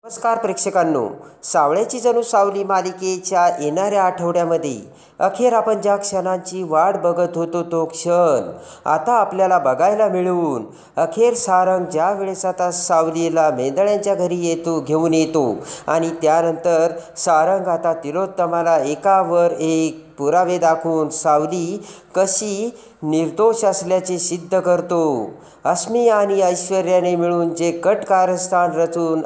नमस्कार प्रेक्षकांनो, सावळ्याची जणू सावली मालिकेच्या येणाऱ्या आठवड्यामध्ये अखेर आपण ज्या क्षणांची वाट बघत होतो तो क्षण आता आपल्याला बघायला मिळून अखेर सारंग ज्या वेळेस आता सावलीला मेंदळ्यांच्या घरी घेऊन येतो आणि त्यानंतर सारंग आता तिलोत्तमाला एकावर एक पुरावे दाखवून सावली कशी निर्दोष असल्याचे सिद्ध करतो। अस्मी आणि ऐश्वर्याने मिळून जे कट कारस्थान रचून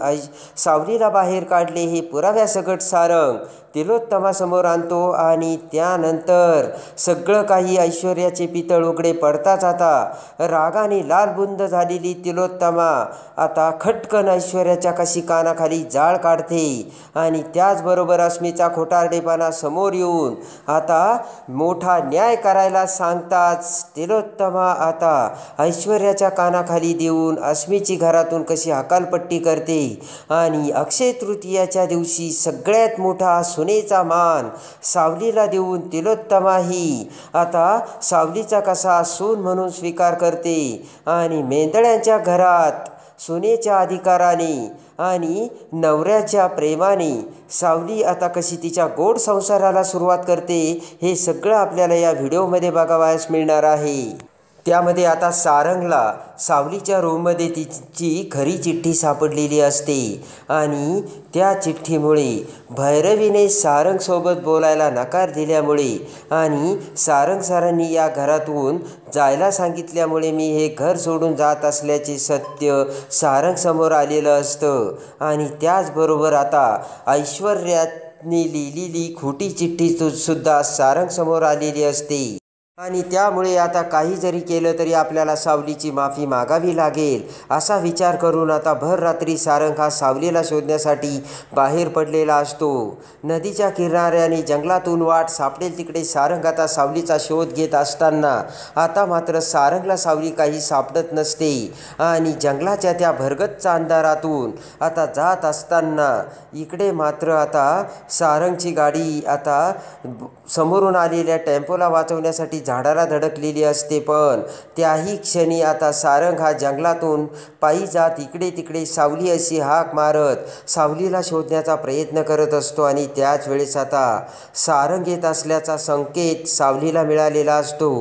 सावलीला बाहेर काढले हे पुराव्यासकट सारंग तिलोत्तमासमोर आणतो आणि त्यानंतर सगळं काही ऐश्वर्याचे पितळ उघडे पडताच आता रागाने लालबुंद झालेली तिलोत्तमा आता खटकन ऐश्वर्याच्या कशी कानाखाली जाळ काढते आणि त्याचबरोबर अस्मीचा खोटारडेपणा समोर येऊन आता मोठा न्याय करायला सांगताच तिलोत्तमा आता ऐश्वर्याच्या कानाखाली देऊन अस्मीची घरातून कशी हकालपट्टी करते आणि अक्षय तृतीयाच्या दिवशी सगळ्यात मोठा सुनेचा मान सावलीला देऊन तिलोत्तमा ही आता सावलीचा कसा सून म्हणून स्वीकार करते आणि मेंदळ्यांच्या घरात सुनेच्या अधिकाराने आणि नवऱ्याच्या प्रेमाने सावली आता कशी तिच्या गोड संसाराला सुरुवात करते हे सगळं आपल्याला या व्हिडिओमध्ये बघावयास मिळणार आहे। त्यामध्ये आता सारंगला सावलीच्या रूममध्ये तिची खरी चिठ्ठी सापडलेली असते आणि त्या चिठ्ठीमुळे भैरवीने सारंगसोबत बोलायला नकार दिल्यामुळे आणि सारंग सरांनी या घरातून जायला सांगितल्यामुळे मी हे घर सोडून जात असल्याचे सत्य सारंगसमोर आलेलं असतं आणि त्याचबरोबर आता ऐश्वर्याने लिहिलेली खोटी चिठ्ठी सुद्धा सारंगसमोर आलेली असते आणि त्यामुळे आता काही जरी केलं तरी आपल्याला सावलीची माफी मागावी लागेल असा विचार करून आता भर रात्री सारंग हा सावलीला शोधण्यासाठी बाहेर पडलेला असतो। नदीच्या किनाऱ्याने जंगलातून वाट सापडेल तिकडे सारंग आता सावलीचा शोध घेत असताना आता मात्र सारंगला सावली काही सापडत नसते आणि जंगलाच्या त्या भरगच्च अंधारातून आता जात असताना इकडे मात्र आता सारंगची गाडी आता समोरून आलेल्या टेम्पोला वाचवण्यासाठी झाडाला धडकलेली असते, पण त्याही क्षणी आता सारंग हा जंगलातून पायी जात इकडे तिकडे सावली अशी हाक मारत सावलीला शोधण्याचा प्रयत्न करत असतो आणि त्याच वेळेस आता सारंग येत असल्याचा संकेत सावलीला मिळालेला असतो।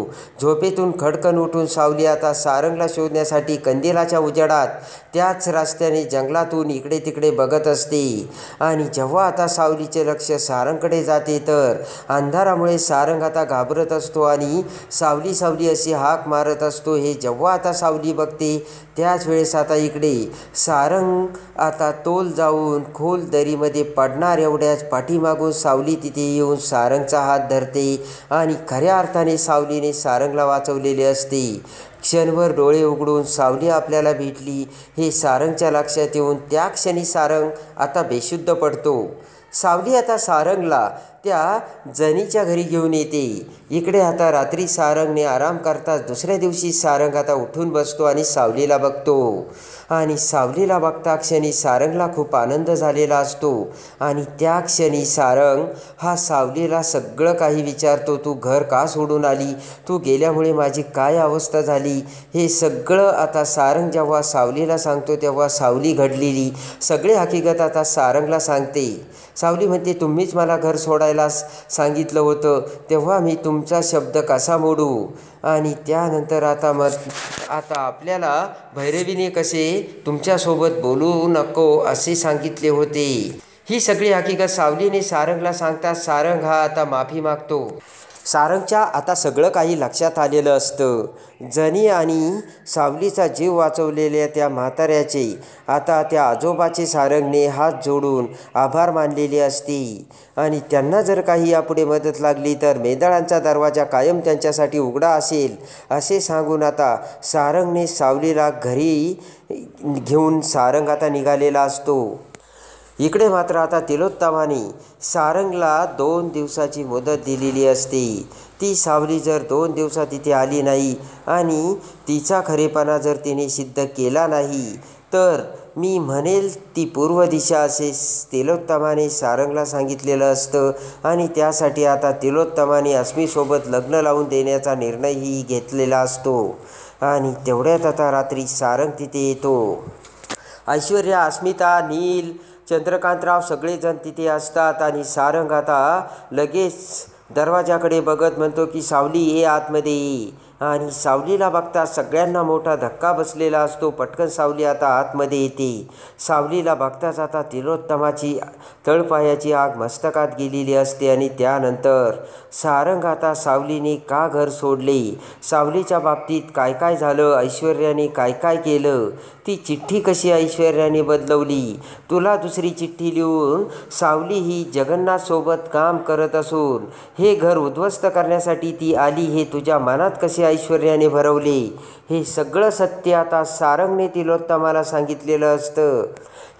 झोपेतून खडकन उठून सावली आता सारंगला शोधण्यासाठी कंदिलाच्या उजेडात त्याच रस्त्याने जंगलातून इकडे तिकडे बघत असते आणि जेव्हा आता सावलीचे लक्ष सारंगकडे जाते तर अंधारामुळे सारंग आता घाबरत असतो आणि सावली सावली अशी हाक मारत असतो। हे जेव्हा आता सावली बघते त्याच वेळेस आता इकडे सारंग आता तोल जाऊन खोल दरीमध्ये पडणार एवढ्याच पाठीमागून सावली तिथे येऊन सारंगचा हात धरते आणि खऱ्या अर्थाने सावलीने सारंगला वाचवलेले असते। क्षणभर डोळे उघडून सावली आपल्याला भेटली हे सारंगच्या लक्षात येऊन त्या क्षणी सारंग आता बेशुद्ध पडतो। सावली आता सारंगला त्या जनीच्या घरी घेऊन येते। इकडे आता रात्री सारंगने आराम करताच दुसऱ्या दिवशी सारंग आता उठून बसतो आणि सावलीला बघतो आणि सावलीला बघता क्षणी सारंगला खूप आनंद झालेला असतो आणि त्या क्षणी सारंग हा सावलीला सगळं काही विचारतो। तू घर का सोडून आली, तू गेल्यामुळे माझी काय अवस्था झाली, हे सगळं आता सारंग जेव्हा सावलीला सांगतो तेव्हा सावली घडलेली सगळी हकीकत आता सारंगला सांगते। सावली म्हणते, तुम्हीच मला घर सोडायला सांगितलं होतं तेव्हा मी तुमचा शब्द कसा मोडू आणि त्यानंतर आता आपल्याला भैरवीने कसे तुमच्यासोबत बोलू नको असे सांगितले होते। ही सगळी हकीकत सावलीने सारंगला सांगताच सारंग हा आता माफी मागतो। सारंगच्या आता सगळं काही लक्षात आलेलं असतं। जनी आणि सावलीचा जीव वाचवलेल्या त्या म्हाताऱ्याचे आता त्या आजोबाचे सारंगने हात जोडून आभार मानलेले असते आणि त्यांना जर काही यापुढे मदत लागली तर मेंदळांचा दरवाजा कायम त्यांच्यासाठी उघडा असेल असे सांगून आता सारंगने सावलीला घरी घेऊन सारंग आता निघालेला असतो। इकडे मात्र आता तिलोत्तमाने सारंगला 2 दिवसाची मुदत दिलेली असते। ती सावली जर 2 दिवसात इथे आली नाही आणि तिचा खरेपणा जर तिने सिद्ध केला नाही तर मी म्हणेल ती पूर्व दिशा असे तिलोत्तमाने सारंगला सांगितलेलं असतं आणि त्यासाठी आता तिलोत्तमाने अस्मीसोबत लग्न लावून देण्याचा निर्णयही घेतलेला असतो। आणि तेवढ्यात आता रात्री सारंग तिथे येतो ऐश्वर्या, अस्मिता, नील, चंद्रकांतराव सगळेजण तिथे असतात आणि सारंग आता लगेच दरवाजाकडे बघत म्हणतो की सावली ये आतमध्ये ये. आणि सावलीला बघता सगळ्यांना मोठा धक्का बसलेला असतो. पटकन सावली आता आतमध्ये येते. सावलीला बघताच आता तिलोत्तमाची तळपायाची आग मस्तकात गेलेली असते. आणि त्यानंतर सारंग आता सावलीने का घर सोडले, सावलीच्या बाबतीत काय काय झालं, ऐश्वर्याने काय काय केलं, ती चिठ्ठी कशी ऐश्वर्याने बदलवली, तुला दुसरी चिठ्ठी लिहून सावली ही जगन्नाथसोबत काम करत असून हे घर उद्ध्वस्त करण्यासाठी ती आली, हे तुझ्या मनात कसे ऐश्वर्याने भरवले, हे सगळं सत्य आता सारंगने तिलोत्तमाला सांगितलेलं असतं.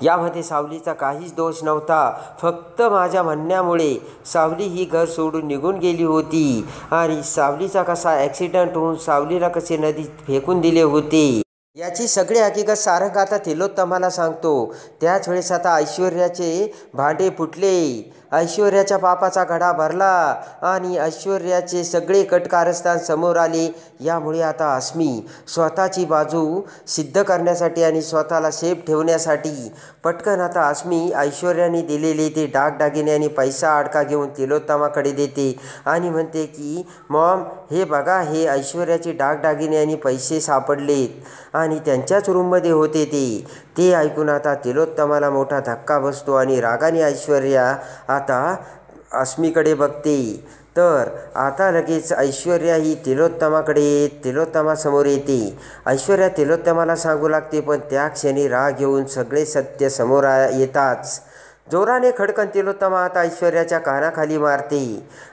यामध्ये सावलीचा काहीच दोष नव्हता. फक्त माझ्या म्हणण्यामुळे सावली ही घर सोडून निघून गेली होती. आणि सावलीचा कसा ॲक्सिडेंट होऊन सावलीला कसे नदीत फेकून दिले होते, याची सगळी हकीकत सारंग आता तिलोत्तमाला सांगतो. त्याच वेळेस आता ऐश्वर्याचे भांडे फुटले. ऐश्वर्याच्या पापाचा घडा भरला आणि ऐश्वर्याचे सगळे कटकारस्थान समोर आले. यामुळे आता अस्मी स्वतःची बाजू सिद्ध करण्यासाठी आणि स्वतःला सेफ ठेवण्यासाठी पटकन आता अस्मी ऐश्वर्याने दिलेले ते दागदागिने आणि पैसा अडका घेऊन तिलोत्तमाकडे देते आणि म्हणते की मॉम, हे बघा, हे ऐश्वर्याचे दागदागिने आणि पैसे सापडलेत आणि त्यांच्याच रूममध्ये होते ते ऐकून आता तिलोत्तमाला मोठा धक्का बसतो आणि रागाने ऐश्वर्या आता अस्मीकडे बघते. तर आता लगेच ऐश्वर्या ही तिलोत्तमासमोर येते. ऐश्वर्या तिलोत्तमाला सांगू लागते, पण त्या क्षणी राग येऊन सगळे सत्य समोर येताच जोराने खडकन तिलोत्तमा आता ऐश्वर्याच्या कानाखाली मारते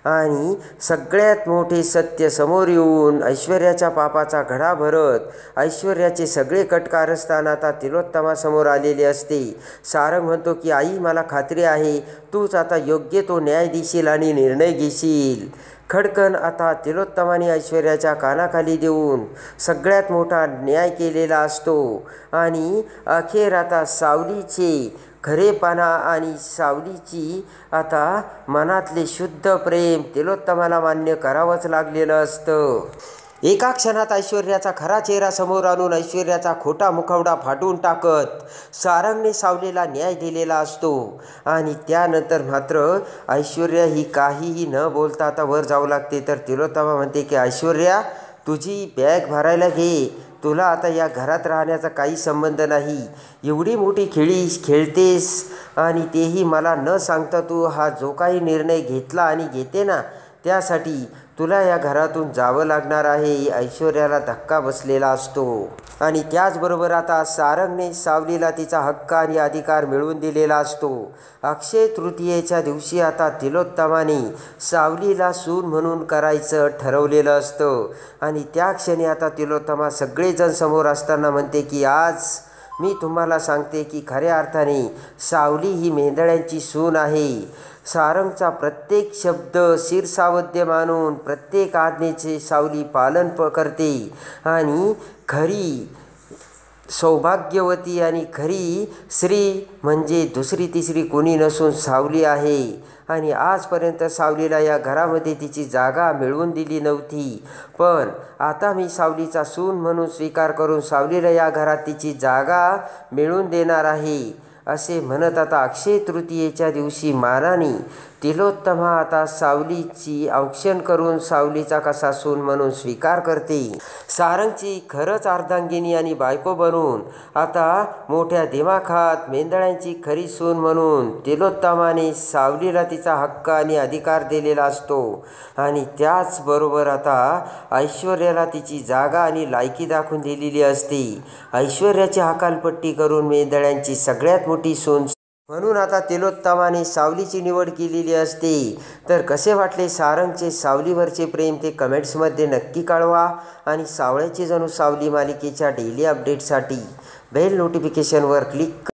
आणि सगळ्यात मोठे सत्य समोर येऊन ऐश्वर्याच्या पापाचा घडा भरत ऐश्वर्याचे सगळे कटकारस्थान आता तिलोत्तमासमोर आलेले असते. सारंग म्हणतो की आई, मला खात्री आहे तूच आता योग्य तो न्याय देशील आणि निर्णय घेशील. खडकन आता तिलोत्तमाने ऐश्वर्याच्या कानाखाली देऊन सगळ्यात मोठा न्याय केलेला असतो. आणि अखेर आता सावलीचे खरेपणा आणि सावलीची आता मनातले शुद्ध प्रेम तिलोत्तमाला मान्य करावंच लागलेलं असतं. एका क्षणात ऐश्वर्याचा खरा चेहरा समोर आणून ऐश्वर्याचा खोटा मुखवटा फाटून टाकत सारंगने सावलीला न्याय दिलेला असतो. आणि त्यानंतर मात्र ऐश्वर्या ही काहीही न बोलता आता वर जाऊ लागते. तर तिलोत्तमा म्हणते की ऐश्वर्या, तुझी बॅग भरायला घे, तुला आता या घरात राहण्याचा काही संबंध नाही. एवढी मोठी खेळी खेळतेस आणि तेही मला न सांगता तू हा जो काही निर्णय घेतला आणि घेते ना, त्यासाठी तुला या घरातून जावं लागणार आहे. ऐश्वर्याला धक्का बसलेला असतो. आणि त्याचबरोबर आता सारंगने सावलीला तिचा हक्क आणि अधिकार मिळवून दिलेला असतो. अक्षय तृतीयेच्या दिवशी आता तिलोत्तमाने सावलीला सून म्हणून करायचं ठरवलेलं असतं. आणि त्या क्षणी आता तिलोत्तमा सगळेजण समोर असताना म्हणते की आज मी तुम्हाला सांगते की खऱ्या अर्थाने सावली ही मेंढळ्यांची सून आहे. सारंगचा प्रत्येक शब्द शिरसावद्य मानून प्रत्येक आज्ञेचे सावली पालन करते. आणि खरी सौभाग्यवती आणि खरी स्त्री म्हणजे दुसरी तिसरी कोणी नसून सावली आहे. आणि आजपर्यंत सावलीला या घरामध्ये तिची जागा मिळवून दिली नव्हती, पण आता मी सावलीचा सून म्हणून स्वीकार करून सावलीला या घरात तिची जागा मिळवून देणार आहे, असे म्हणत आता अक्षय तृतीयेच्या दिवशी मानाने तिलोत्तमा आता सावलीची औक्षण करून सावलीचा कसा सून म्हणून स्वीकार करते. सारंगची खरंच अर्धांगिनी आणि बायको बनून आता मोठ्या दिमाखात मेंढळ्यांची खरी सून म्हणून तिलोत्तमाने सावलीला तिचा हक्क आणि अधिकार दिलेला असतो. आणि त्याचबरोबर आता ऐश्वर्याला तिची जागा आणि लायकी दाखवून दिलेली असते. ऐश्वर्याची हकालपट्टी करून मेंढळ्यांची सगळ्यात मोठी सून म्हणून आता तिलोत्तमाने सावलीची निवड केलेली असते. तर कसे वाटले सारंगचे सावलीवरचे प्रेम ते कमेंट्समध्ये नक्की कळवा. आणि सावळ्याची जणू सावली मालिकेच्या डेली अपडेटसाठी बेल नोटिफिकेशनवर क्लिक